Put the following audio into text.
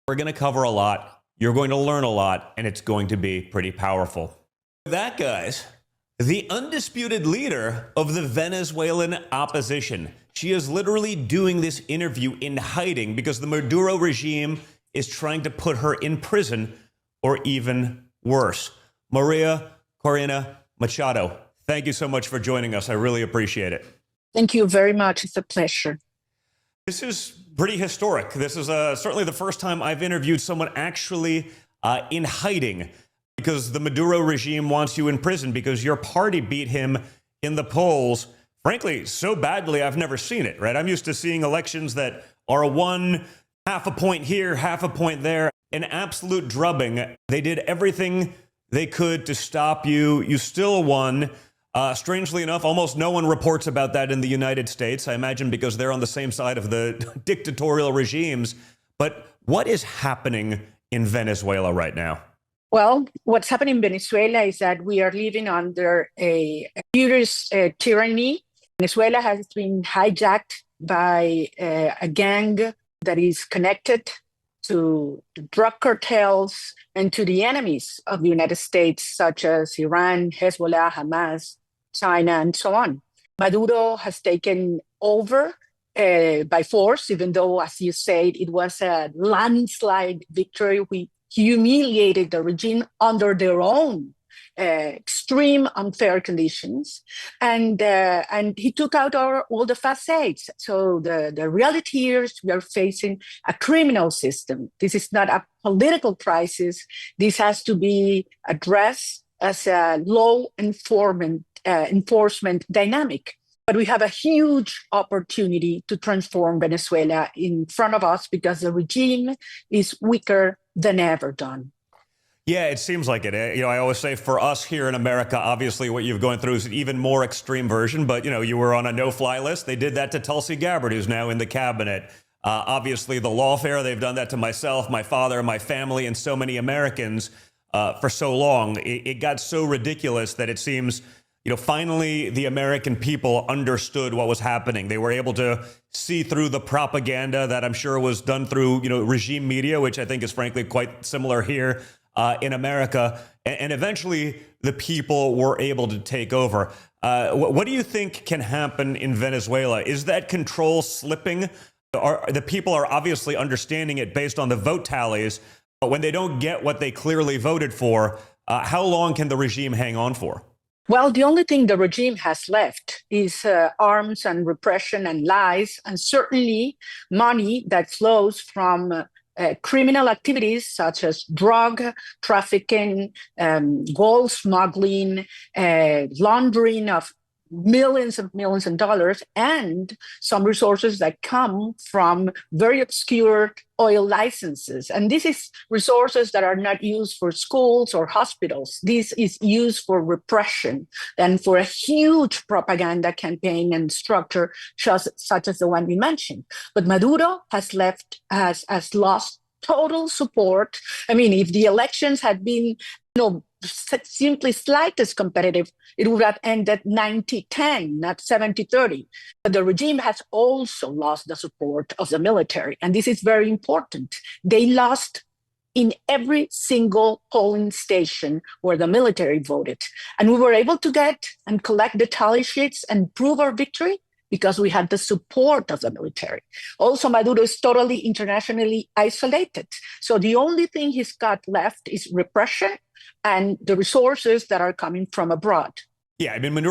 We're going to cover a lot. You're going to learn a lot, and it's going to be pretty powerful. That, guys, the undisputed leader of the Venezuelan opposition. She is literally doing this interview in hiding because the Maduro regime is trying to put her in prison or even worse. Maria, Corina, Machaco, thank you so much for joining us. I really appreciate it. Thank you very much. It's a pleasure. This is pretty historic. This is certainly the first time I've interviewed someone actually in hiding because the Maduro regime wants you in prison because your party beat him in the polls. Frankly, so badly, I've never seen it, right? I'm used to seeing elections that are one half a point here, half a point there, an absolute drubbing. They did everything they could to stop you. You still won. Strangely enough, almost no one reports about that in the United States, I imagine because they're on the same side of the dictatorial regimes. But what is happening in Venezuela right now? Well, what's happening in Venezuela is that we are living under a furious tyranny. Venezuela has been hijacked by a gang that is connected to drug cartels and to the enemies of the United States, such as Iran, Hezbollah, Hamas, China, and so on. Maduro has taken over by force, even though, as you said, it was a landslide victory. We humiliated the regime under their own extreme unfair conditions, and he took out all the facades. So the reality here is we are facing a criminal system. This is not a political crisis. This has to be addressed as a law enforcement dynamic. But we have a huge opportunity to transform Venezuela in front of us because the regime is weaker than ever done. Yeah, it seems like it. You know, I always say for us here in America, obviously what you've gone through is an even more extreme version. But, you know, you were on a no-fly list. They did that to Tulsi Gabbard, who's now in the cabinet. Obviously, the lawfare, they've done that to myself, my father, my family, and so many Americans for so long. It got so ridiculous that it seems, you know, finally the American people understood what was happening. They were able to see through the propaganda that I'm sure was done through, you know, regime media, which I think is frankly quite similar here in America. And eventually the people were able to take over. What do you think can happen in Venezuela? Is that control slipping? The people are obviously understanding it based on the vote tallies, but when they don't get what they clearly voted for, how long can the regime hang on for? Well, the only thing the regime has left is arms and repression and lies, and certainly money that flows from criminal activities such as drug trafficking, gold smuggling, laundering of millions of dollars, and some resources that come from very obscure oil licenses. And this is resources that are not used for schools or hospitals. This is used for repression and for a huge propaganda campaign and structure such as the one we mentioned. But Maduro has lost total support. I mean, if the elections had been, simply slightest competitive, it would have ended 90-10, not 70-30. But the regime has also lost the support of the military. And this is very important. They lost in every single polling station where the military voted. And we were able to get and collect the tally sheets and prove our victory because we had the support of the military. Also, Maduro is totally internationally isolated. So the only thing he's got left is repression and the resources that are coming from abroad. Yeah, I mean, Maduro